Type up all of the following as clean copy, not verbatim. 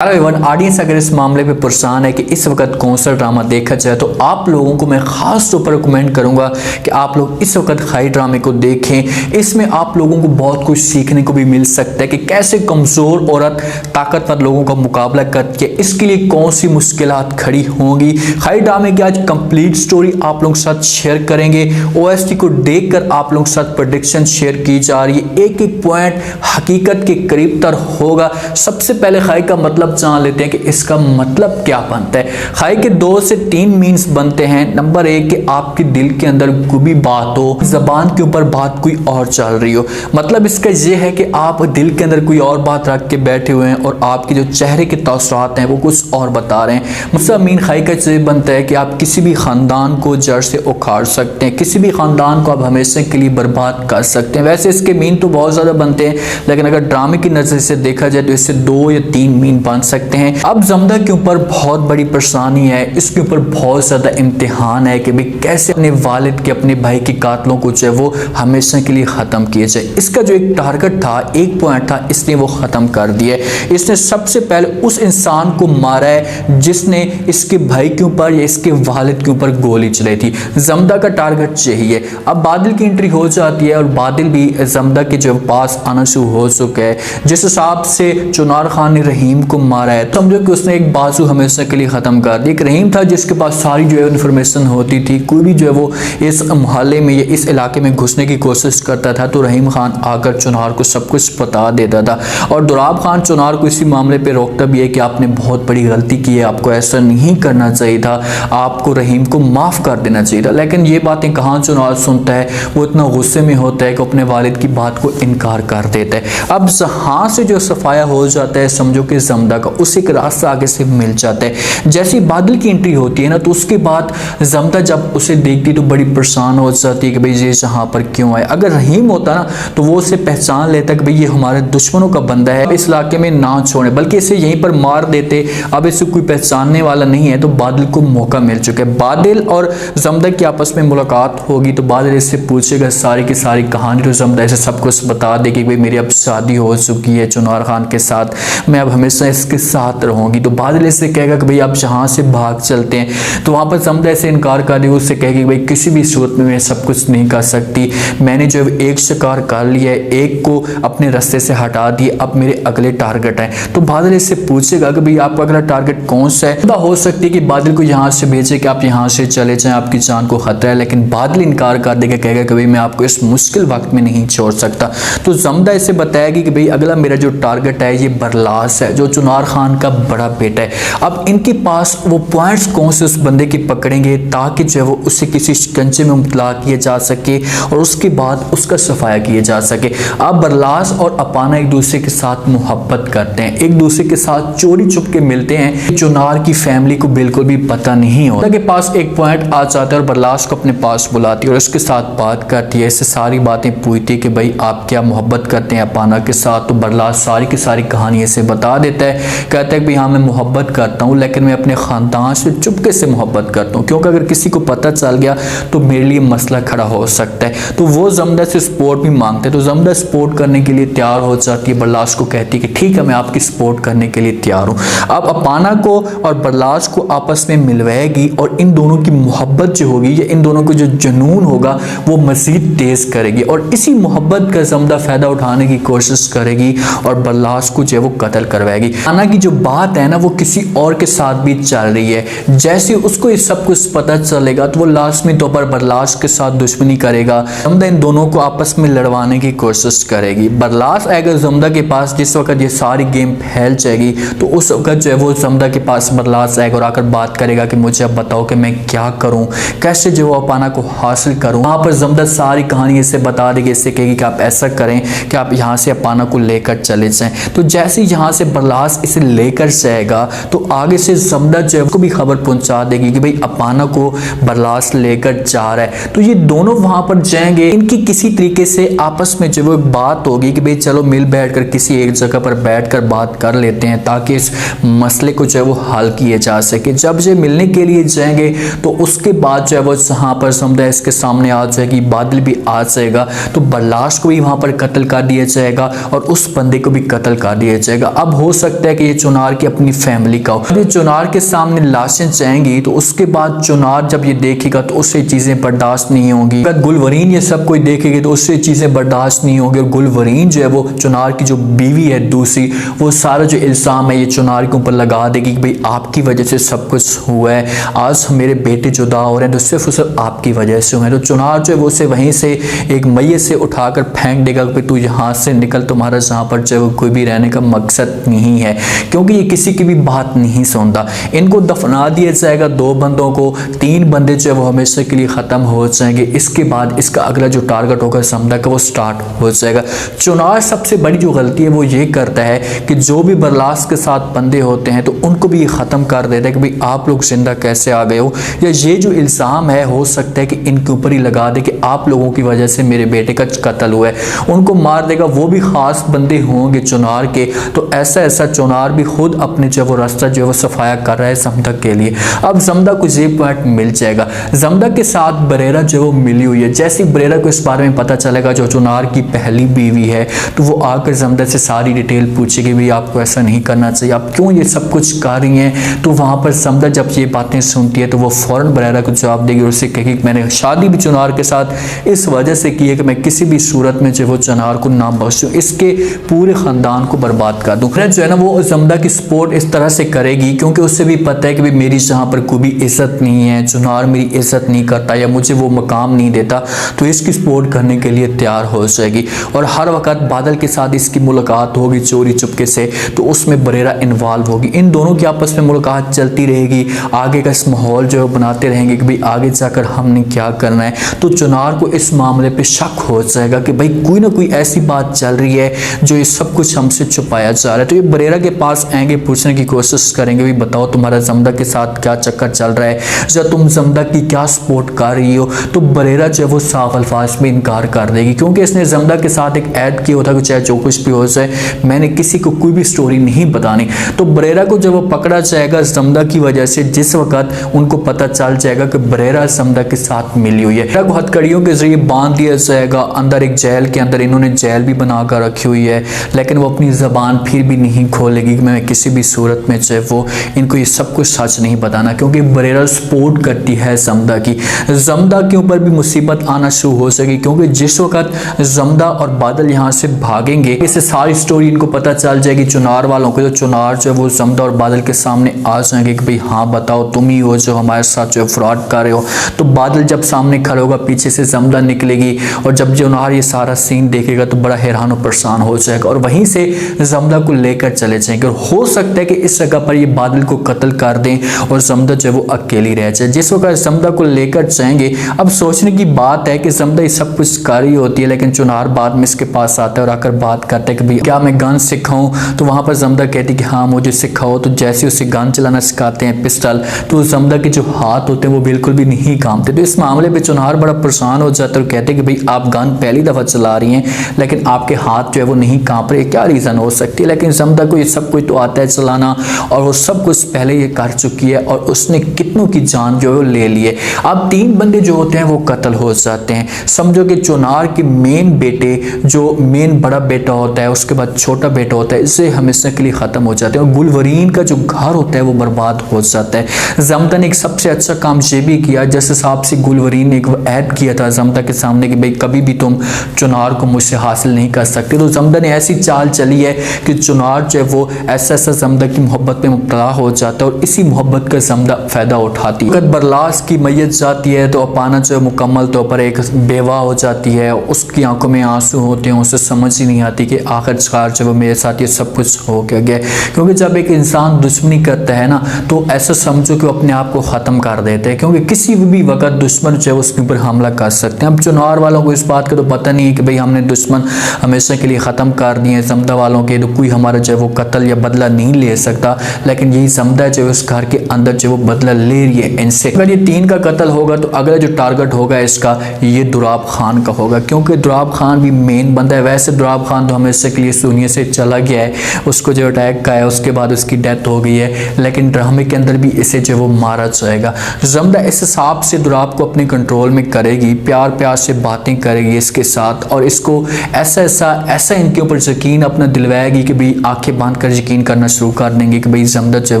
Hello everyone, audience अगर इस मामले पे परेशान है कि इस वक्त कौन सा ड्रामा देखा जाए तो आप लोगों को मैं खास तौर पर रिकमेंड करूंगा कि आप लोग इस वक्त खाई ड्रामे को देखें। इसमें आप लोगों को बहुत कुछ सीखने को भी मिल सकता है कि कैसे कमज़ोर औरत ताकतवर लोगों का मुकाबला करती है, इसके लिए कौन सी मुश्किलात खड़ी होंगी। खाई ड्रामे की आज कंप्लीट स्टोरी आप लोगों के साथ शेयर करेंगे। ओएसटी को देखकर आप लोगों के साथ प्रेडिक्शन शेयर की जा रही है, एक एक पॉइंट हकीकत के करीब तर होगा। सबसे पहले खाई का मतलब जान लेते हैं कि इसका मतलब क्या बनता है। खाई के 2 से 3 मीन्स बनते हैं। नंबर 1 कि आपके दिल के अंदर कोई भी बात हो, जबान के ऊपर बात कोई और चल रही हो। मतलब इसका यह है कि आप दिल के अंदर कोई और बात रख के बैठे हुए हैं और आपके जो चेहरे के तासुरात हैं वो कुछ और बता रहे हैं। दूसरा मीन खाई का ये बनता है कि आप किसी भी खानदान को जड़ से उखाड़ सकते हैं, किसी भी खानदान को आप हमेशा के लिए बर्बाद कर सकते हैं। वैसे इसके मीन तो बहुत ज्यादा बनते हैं, लेकिन अगर ड्रामे की नजर से देखा जाए तो इससे 2 या 3 मीन बन सकते हैं। अब जमदा के ऊपर बहुत बड़ी परेशानी है, इसके ऊपर बहुत ज्यादा इम्तिहान है कि भाई कैसे अपने वालिद के, अपने भाई के कातलों को जो है वो हमेशा के लिए खत्म किया जाए। इसका जो एक टारगेट था, एक पॉइंट था, इसने वो खत्म कर दिया। इसने सबसे पहले उस इंसान को मारा है जिसने इसके भाई के ऊपर या इसके वालिद के ऊपर गोली चलाई थी। जमदा का टारगेट यही है। अब बादल की एंट्री हो जाती है और बादल भी जमदा के जो पास आना शुरू हो चुका है। जिस हिसाब से चुनार खान ने रहीम को मारा है, समझो कि उसने एक बाजू हमेशा के लिए खत्म कर दी। एक रहीम था जिसके पास सारी जो है इन्फॉर्मेशन होती थी, कोई भी जो है वो इस मोहल्ले में या इस इलाके में घुसने की कोशिश करता था तो रहीम खान आकर चुनार को सब कुछ बता देता था। और दुराब खान चुनार को इसी मामले पे रोकता भी है कि आपने बहुत बड़ी गलती की है, आपको ऐसा नहीं करना चाहिए था, आपको रहीम को माफ कर देना चाहिए था। लेकिन ये बातें कहाँ चुनार सुनता है, वो इतना गुस्से में होता है कि अपने वालिद की बात को इनकार कर देता है। अब जहाँ से जो सफाया हो जाता है, समझो कि जमदा का उसी का रास्ता आगे से मिल जाता है। जैसे बादल की एंट्री होती है ना, तो उसके बाद जमदा जब उसे देखती तो बड़ी परेशान हो जाती है कि भाई ये यहाँ पर क्यों आए। अगर रहीम होता ना तो वो उसे पहचान लेता कि भाई ये हमारे दुश्मनों का बंदा है, इस इलाके में ना छोड़े, बल्कि इसे यहीं पर मार देते। अब इसे कोई पहचानने वाला नहीं है तो बादल को मौका मिल चुका है। बादल और जमदा की आपस में मुलाकात होगी तो बादल इससे पूछेगा सारी की सारी कहानी, तो जमदा इसे सब कुछ बता देगी भाई मेरी अब शादी हो चुकी है चुनार खान के साथ, मैं अब हमेशा इसके साथ रहूंगी। तो बादल इससे कहेगा कि भाई आप जहाँ से भाग चलते हैं। तो वहाँ पर जमदा ऐसे इनकार कर देगी, उससे कहेगी भाई किसी भी सूरत में मैं सब कुछ नहीं कर सकती, मैंने जो एक शिकार कर लिया है, एक को अपने रास्ते से हटा दिए, अब मेरे अगले टारगेट है। तो बादल इससे पूछेगा कि भाई आपका अगला टारगेट कौन सा है। हो सकती है कि बादल को यहाँ से भेजे कि आप यहाँ से चले जाएं, आपकी जान को खतरा है, लेकिन बादल इनकार कर देगा, कहेगा कि भाई मैं आपको इस मुश्किल वक्त में नहीं छोड़ सकता। तो जमदा इसे बताएगी कि भाई अगला मेरा जो टारगेट है ये बरलास है, जो चुनार खान का बड़ा बेटा है। अब इनके पास वो पॉइंट्स कौन से उस बंदे की पकड़ेंगे ताकि जो है वो उसे किसी शिकंजे में मुबतला किया जा सके और उसके बाद उसका सफाया किया जा सके। अब बरलास और अपाना एक दूसरे के साथ मोहब्बत करते हैं, एक दूसरे के साथ चोरी छुप के मिलते हैं। चुनार की फैमिली को बिल्कुल भी पता नहीं होता के पास एक पॉइंट आ जाता है और बरलास को अपने पास बुलाती है और उसके साथ बात करती है, इससे सारी बातें पूछती है कि भाई आप क्या मोहब्बत करते हैं अपाना के साथ। तो बरलास सारी की सारी कहानी इसे बता देता है, कहता है कि भाई हाँ मैं मोहब्बत करता हूँ, लेकिन मैं अपने खानदान से चुपके से मोहब्बत करता हूँ, क्योंकि अगर किसी को पता चल गया तो मेरे लिए मसला खड़ा हो सकता है। तो वो जमदा से सपोर्ट भी मांगते हैं, तो जमदा सपोर्ट करने के लिए तैयार हो जाती है। बरलास को कहती है कि ठीक है मैं आपकी सपोर्ट करने के लिए तैयार हूँ। अब अपाना को और बरलास को आपस में मिलवाएगी और इन दोनों की मोहब्बत जो होगी या इन दोनों को जो जुनून होगा वो मजीद तेज करेगी और इसी मोहब्बत का जमदा फायदा उठाने की कोशिश करेगी और बरलास को जो वो कत्ल करवाएगी। अपाना की जो बात है ना वो किसी और के साथ भी चल रही है। जैसे उसको ये सब कुछ पता चलेगा तो वो लाजमी तौर पर बरलास के साथ दुश्मनी करेगा। जमदा इन दोनों को आपस में लड़वाने की कोशिश करेगी। बरलास आएगा जमदा के पास, जिस वक्त ये सारी गेम फैल जाएगी तो उस वक्त जो है वो जमदा के पास बरलास आएगा और आकर बात करेगा कि मुझे अब बताओ कि मैं क्या करूं, कैसे जो अपाना को हासिल करूं। वहां पर जमदा सारी कहानी इसे बता देगी, इससे कहेगी कि आप ऐसा करें कि आप यहाँ से अपाना को लेकर चले जाएं। तो जैसे यहाँ से बरलास इसे लेकर जाएगा तो आगे से जमदा जो है को भी खबर पहुंचा देगी कि भाई अपाना को बरलास लेकर जा रहा है। तो ये दोनों वहां पर जाएंगे, इनकी किसी तरीके से आपस में जो वो बात होगी कि भाई चलो मिल बैठकर किसी एक जगह पर बैठकर बात कर लेते हैं ताकि इस मसले को जो है वो हल किया जा सके। जब ये मिलने के लिए जाएंगे तो उसके बाद जो है वो जहाँ पर जमदा इसके सामने आ जाएगी, बादल भी आ जाएगा, तो बरलास को भी वहां पर कत्ल कर दिया जाएगा और उस बंदे को भी कत्ल कर दिया जाएगा। अब हो सकता सकता है कि ये चुनार की अपनी फैमिली का हो। ये चुनार के सामने लाशें जाएंगी तो उसके बाद चुनार जब ये देखेगा तो उससे चीजें बर्दाश्त नहीं होंगी। अगर गुलवरीन ये सब कोई देखेगी तो उससे चीजें बर्दाश्त नहीं होंगी। और गुलवरीन जो है वो चुनार की जो बीवी है दूसरी, वो सारा जो इल्जाम है ये चुनार के ऊपर लगा देगी कि भाई आपकी वजह से सब कुछ हुआ है, आज मेरे बेटे जुदा हो रहे हैं तो सिर्फ और सिर्फ आपकी वजह से हुए हैं। तो चुनार जो है वो उसे वहीं से एक मैयत से उठाकर फेंक देगा कि तू यहाँ से निकल, तुम्हारा जहाँ पर जो है कोई भी रहने का मकसद नहीं है, क्योंकि ये किसी की भी बात नहीं सुनता। इनको दफना दिया जाएगा 2 बंदों को, 3 बंदे जो है वो हमेशा के लिए खत्म हो जाएंगे। इसके बाद इसका अगला जो टारगेट होगा समदा का वो स्टार्ट हो जाएगा। चुनार सबसे बड़ी जो गलती है वो ये करता है कि जो भी बरलास के साथ बंदे होते हैं तो उनको भी ये ख़त्म कर देता है कि भाई आप लोग जिंदा कैसे आ गए हो, या ये जो इल्ज़ाम है हो सकता है कि इनके ऊपर ही लगा दे कि आप लोगों की वजह से मेरे बेटे का कत्ल हुआ है, उनको मार देगा। वो भी ख़ास बंदे होंगे चुनार के, तो ऐसा ऐसा चुनार भी खुद अपने जो वो रास्ता जो है वो सफाया कर रहा है जमदा के लिए। अब जमदा को ये पॉइंट मिल जाएगा। जमदा के साथ बरेरा जो वो मिली हुई है, जैसे बरेरा को इस बारे में पता चलेगा जो चुनार की पहली बीवी है, तो वो आकर जमदा से सारी डिटेल पूछेगी भाई आपको ऐसा नहीं करना चाहिए, आप क्यों ये सब कुछ कर रही हैं। तो वहाँ पर जमदा जब ये बातें सुनती है तो वो फ़ौरन बरेरा को जवाब देगी और उससे कहेगी मैंने शादी भी चुनार के साथ इस वजह से की है कि मैं किसी भी सूरत में जो वो चुनार को ना बख्शूं, इसके पूरे ख़ानदान को बर्बाद कर दूँ। जो है ना वो जमदा की सपोर्ट इस तरह से करेगी क्योंकि उससे भी पता है कि भाई मेरी जहाँ पर कोई भी इज्जत नहीं है, चुनार मेरी इज्जत नहीं करता या मुझे वो मकाम नहीं देता, तो इसकी सपोर्ट करने के लिए तैयार हो जाएगी। और हर वक्त बादल के साथ इसकी मुलाकात होगी चोरी चुपके से, तो उसमें बरेरा इन्वॉल्व होगी। इन दोनों की आपस में मुलाकात चलती रहेगी, आगे का इस माहौल जो है बनाते रहेंगे कि भाई आगे जाकर हमने क्या करना है। तो चुनार को इस मामले पे शक हो जाएगा कि भाई कोई ना कोई ऐसी बात चल रही है जो ये सब कुछ हमसे छुपाया जा रहा है। तो ये बरेरा के पास आएंगे, पूछने की कोशिश करेंगे भाई बताओ तुम्हारा जमदा के साथ क्या चक्कर चल रहा है, या तुम जमदा की क्या सपोर्ट कर रही हो। तो बरेरा जो है वो साफ अल्फाज में इनकार कर देगी क्योंकि इसने जमदा के साथ एक ऐड किया होता कि चाहे जो कुछ भी हो जाए मैंने किसी को कोई भी स्टोरी नहीं बतानी। तो बरेरा को जब वो पकड़ा जाएगा जमदा की वजह से, जिस वक्त उनको पता चल जाएगा कि बरेरा जमदा के साथ मिली हुई है, बरेरा को हथकड़ियों के जरिए बांध दिया जाएगा अंदर एक जेल के अंदर। इन्होंने जेल भी बनाकर रखी हुई है लेकिन वो अपनी जबान फिर भी नहीं खोलेगी कि मैं किसी भी सूरत में जो है वो इनको ये सब कुछ सच नहीं बताना, क्योंकि बरेरा सपोर्ट करती है जमदा की। जमदा के ऊपर भी मुसीबत आना शुरू हो सकेगी क्योंकि जिस वक्त जमदा और बादल यहाँ से भागेंगे इससे सारी स्टोरी इनको पता चल जाएगी चुनार वालों को। तो चुनार जो है वो जमदा और बादल के सामने आ जाएंगे कि भाई हाँ बताओ तुम ही हो जो हमारे साथ जो फ्रॉड कर रहे हो। तो बादल जब सामने खड़ा होगा पीछे से जमदा निकलेगी और जब चुनार ये सारा सीन देखेगा तो बड़ा हैरान और परेशान हो जाएगा और वहीं से जमदा को लेकर चले जाएंगे। और हो सकता है कि इस जगह पर ये बादल को कत्ल कर दें और जमदा जो है वो अकेली रह जाए। जिस वक्त जमदा को लेकर जाएंगे, अब सोचने की बात है कि जमदा ये सब कुछ कर रही होती है लेकिन चुनार बाद में इसके पास आता है और आकर बात करता है कि भाई क्या मैं गन सिखाऊं। तो वहां पर जमदा कहती है कि हाँ मुझे सिखाओ। तो जैसे उसे गन चलाना सिखाते हैं पिस्टल, तो जमदा के जो हाथ होते हैं वो बिल्कुल भी नहीं कामते। तो इस मामले पे चुनार बड़ा परेशान हो जाता है और कहते हैं कि भाई आप गन पहली दफा चला रही हैं लेकिन आपके हाथ जो है वो नहीं कांप रहे, क्या रीजन हो सकती है। लेकिन जमदा को ये सब कुछ तो आता है चलाना और वो सब कुछ पहले ये कर चुकी है और उसने कितनों की जान जो है वो ले लिए। अब 3 बंदे जो होते हैं वो कत्ल हो जाते हैं। समझो कि चुनार के मेन बेटे जो मेन बड़ा बेटा होता है, उसके बाद छोटा बेटा होता है, इससे हमेशा के लिए खत्म हो जाते हैं और गुलवरीन का जो घर होता है वो बर्बाद हो जाता है। जमदा ने एक सबसे अच्छा काम ये भी किया, जिस हिसाब से गुलवरीन ने एक ऐड किया था जमदा के सामने कि भाई कभी भी तुम चुनार को मुझसे हासिल नहीं कर सकते। तो जमदा ने ऐसी चाल चली है कि चुनार जो है वो ऐसा ऐसा जमदा की मोहब्बत में मुब्तला हो जाता है और इसी मोहब्बत का जमदा फायदा उठाती है। अगर बरलास की मैयत जाती है तो अपाना जो है मुकम्मल तौर पर एक बेवा हो जाती है, उसकी आंखों में आंसू होते हैं, उसे समझ ही नहीं आती कि आखिरकार जब मेरे साथ ये सब कुछ हो गया। क्योंकि जब एक इंसान दुश्मनी करता है ना तो ऐसा समझो कि वो अपने आप को ख़त्म कर देते हैं, क्योंकि किसी भी वक्त दुश्मन जो है उसके ऊपर हमला कर सकते हैं। अब चुनार वालों को इस बात का तो पता नहीं है कि भाई हमने दुश्मन हमेशा के लिए ख़त्म कर दिए जमदा वालों के, तो कोई हमारा जो है वो कत्ल या बदला नहीं ले सकता। लेकिन यही जमदा जो है उस घर के अंदर जो वो बदला ले रही है इनसे। अगर ये 3 का कत्ल होगा तो अगला जो टारगेट होगा इसका ये दुराब खान का होगा, क्योंकि दुराब खान भी मेन बंदा है। वैसे दुराब खान तो हमेशा के लिए दुनिया से चला गया है, उसको जो अटैक का है उसके बाद उसकी डेथ हो गई है, लेकिन ड्रामे के अंदर भी इसे जो वो मारा जाएगा। जमदा इस हिसाब से दुराब को अपने कंट्रोल में करेगी, प्यार प्यार से बातें करेगी इसके साथ और इसको ऐसा ऐसा ऐसा इनके ऊपर यकीन अपना दिलवाएगी कि भाई आंखें बंद कर यकीन करना शुरू कर देंगे कि भाई जमदा जो है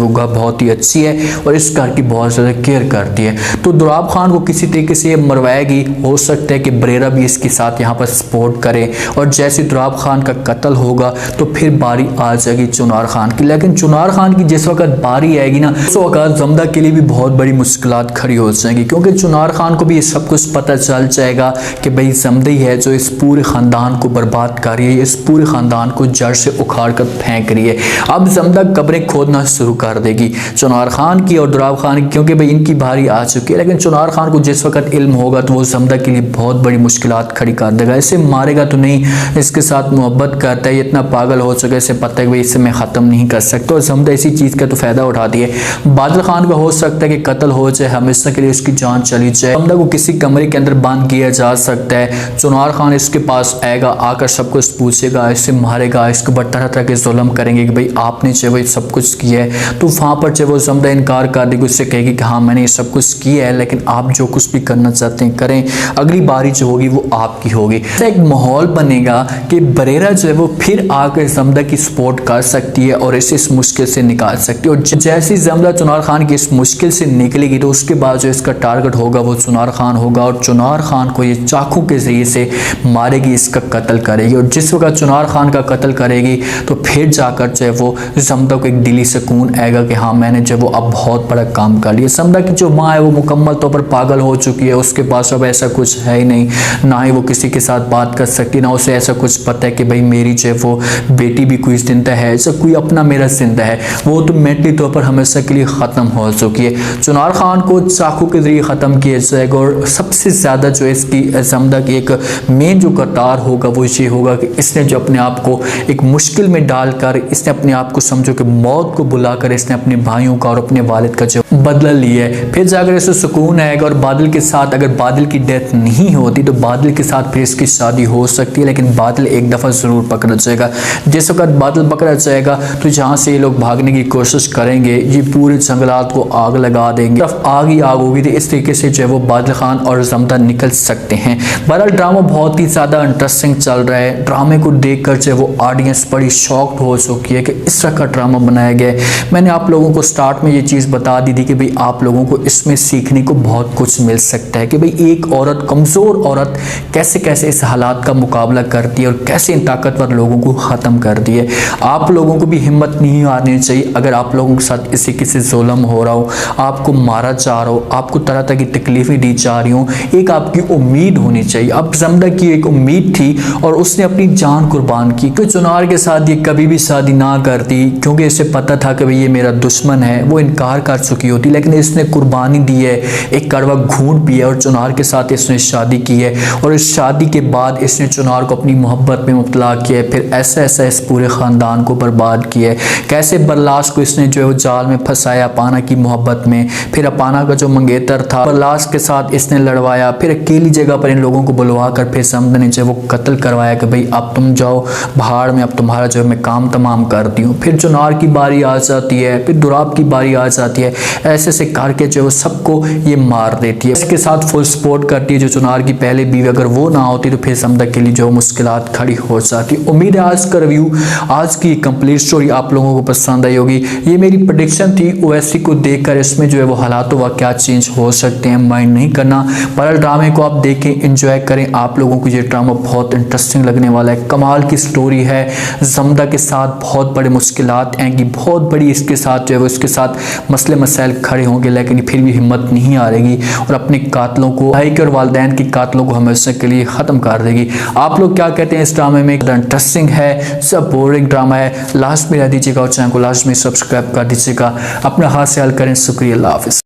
वो बहुत ही अच्छी है और इस घर की बहुत ज़्यादा केयर करती है। तो दुराब खान को किसी तरीके से मरवाएगी, हो सकता है कि बरेरा भी इसके साथ यहाँ पर सपोर्ट करे और जैसे दुराब खान का कत्ल होगा तो फिर बारी आ जाएगी चुनार खान की। लेकिन चुनार खान की जिस वक्त बारी आएगी ना उस वक्त जमदा के लिए भी बहुत बड़ी मुश्किलात खड़ी हो जाएंगी, क्योंकि चुनार खान को भी ये सब कुछ पता चल जाएगा कि भाई जमदा ही है जो इस पूरे ख़ानदान को बर्बाद कर रही है, इस पूरे ख़ानदान को जड़ से उखाड़ कर फेंक रही है। अब जमदा कब्रें खोदना शुरू कर देगी चुनार खान की और दुराब खान की, क्योंकि भाई इनकी बारी आ चुकी है। लेकिन चुनार खान को जिस वक्त इल्म होगा तो वो जमदा के लिए बहुत बड़ी मुश्किलात खड़ी कर देगा। इसे मारेगा तो नहीं, इसके साथ मोहब्बत करता है, ये इतना पागल हो चुका है, इसे पता है कि भाई इससे मैं ख़त्म नहीं कर सकता और जमदा इसी चीज़ का तो फ़ायदा उठाती है। बादल खान का हो सकता है कि कत्ल हो जाए, हमेशा के लिए उसकी जान चली जाए, जमदा को किसी कमरे के अंदर बंद किया जा सकता है। चुनार खान इसके पास आएगा, आकर सब कुछ पूछेगा, इससे मारेगा, इसके ऊपर तरह तरह के जुल्म करेंगे कि भाई आपने जो है सब कुछ किया है। तो वहाँ पर जो वो जमदा इनकार कर देगी, उससे कहेगी कि हाँ मैंने ये सब कुछ किया है, लेकिन आप जो कुछ भी करना चाहते हैं करें, अगली बारी जो होगी वो आपकी होगी। एक माहौल बनेगा कि बरेरा जो है वो फिर आकर जमदा की सपोर्ट कर सकती है और इसे इस मुश्किल से निकाल सकती है। और जैसे जमदा चुनार खान की इस मुश्किल से निकलेगी तो उसके बाद जो इसका टारगेट होगा वो चुनार खान होगा और चुनार खान को ये चाकू के जरिए से मारेगी, इसका कत्ल करेगी। और जिस वक्त चुनार खान का कत्ल करेगी तो फिर जाकर जो है वो जमदा को एक दिली सुकून आएगा कि हाँ मैंने जो वो अब बहुत बड़ा काम कर लिया। जमदा की जो माँ है वो मुकम्मल तौर पर पागल हो चुकी है, उसके पास अब ऐसा कुछ है ही नहीं, ना ही वो किसी के साथ बात कर सकती, ना उसे ऐसा कुछ पता है कि भाई मेरी जो है वो बेटी भी कोई जिंदा है, ऐसा कोई अपना मेरा जिंदा है। वो तो मेंटली तौर पर हमेशा के लिए ख़त्म हो चुकी है। चुनार खान को चाकू के जरिए ख़त्म किया जाएगा और सबसे ज़्यादा जो इसकी जमदा की एक मेन जो करतार होगा वो ये होगा कि इसने जो अपने आप को एक मुश्किल में डालकर, इसने अपने आप को समझो कि मौत को बुलाकर इसने अपने भाइयों का और अपने वालिद का जो बदला लिया है, फिर जाकर इसे सुकून आएगा। और बादल के साथ अगर बादल की डेथ नहीं होती तो बादल के साथ फिर इसकी शादी हो सकती है, लेकिन बादल एक दफ़ा ज़रूर पकड़ा जाएगा। जिस वक्त बादल पकड़ा जाएगा तो जहाँ से ये लोग भागने की कोशिश करेंगे ये पूरे जंगलात को आग लगा देंगे, तरफ आग ही आग होगी। तो इस तरीके से जो है वो बादल खान और जमदा निकल सकते हैं। बहरहाल ड्रामा बहुत ही ज़्यादा इंटरेस्टिंग चल रहा है। ड्रामे को देखकर जो है वो ऑडियंस बड़ी शॉक्ड हो चुकी है कि इस तरह का ड्रामा बनाया गया है। मैंने आप लोगों को स्टार्ट में ये चीज़ बता दी थी कि भाई आप लोगों को इसमें सीखने को बहुत कुछ मिल सकता है कि भाई एक औरत, कमज़ोर औरत कैसे कैसे इस हालात का मुकाबला करती है और कैसे इन ताकतवर लोगों को ख़त्म करती है। आप लोगों को भी हिम्मत नहीं हारनी चाहिए। अगर आप लोगों के साथ इसी किसी जुल्म हो रहा हो, आपको मारा जा रहा हो, आपको तरह तरह की तकलीफ़ें दी जा रही हो, एक आपकी उम्मीद होनी चाहिए। अब जमदा की एक उम्मीद थी और उसने अपनी जान कुर्बान की कि चुनार के साथ ये कभी भी शादी ना करती, क्योंकि इसे पता था कि भाई ये मेरा दुश्मन है, वो इनकार कर चुकी होती। लेकिन इसने कुर्बानी दी है, एक कड़वा घूंट पिया और चुनार के साथ इसने शादी की है। और इस शादी के बाद इसने चुनार को अपनी मोहब्बत में मुब्तला किया है, फिर ऐसा ऐसा इस पूरे ख़ानदान को बर्बाद किया है। कैसे बरलाश को इसने जो है जाल में फंसाया अपाना की मोहब्बत में, फिर अपाना का जो मंगेतर था बरलाश के साथ इसने लड़वाया, फिर अकेली जगह पर इन लोगों को बुलवा कर फिर जमदा ने जो वो कत्ल करवाया कि भाई अब तुम जाओ पहाड़ में, अब तुम्हारा जो है मैं काम तमाम करती हूँ। फिर चुनार की बारी आ जाती है, फिर दुराब की बारी आ जाती है, ऐसे ऐसे करके जो है सबको ये मार देती है। इसके साथ फुल सपोर्ट करती है जो चुनार की पहले बीवी, अगर वो ना होती तो फिर जमदा के लिए जो मुश्किलात खड़ी हो जाती। उम्मीद है आज का रिव्यू, आज की कंप्लीट स्टोरी आप लोगों को पसंद आई होगी। ये मेरी प्रेडिक्शन थी, ओएससी को देखकर इसमें जो है वो हालात व क्या चेंज हो सकते हैं, माइंड नहीं करना। पर ड्रामे को आप देखें, एंजॉय करें। आप लोगों को ये ड्रामा बहुत इंटरेस्टिंग लगने वाला है। कमाल की स्टोरी है। जमदा के साथ बहुत बड़ी मुश्किलात आएंगी, बहुत बड़ी इसके साथ जो है वो इसके साथ मसले मसाइल खड़े होंगे, लेकिन फिर भी हिम्मत नहीं हारेगी और अपने कातलों को, भाई के और वालिदैन के कातलों को हमेशा के लिए ख़त्म कर देगी। आप लोग क्या कहते हैं इस ड्रामे में? इंटरेस्टिंग है, सब बोरिंग ड्रामा है? लास्ट में रह दीजिएगा और चैनल को लास्ट में सब्सक्राइब कर दीजिएगा। अपना हाथ ख्याल करें। शुक्रिया, अल्लाह हाफ़िज़।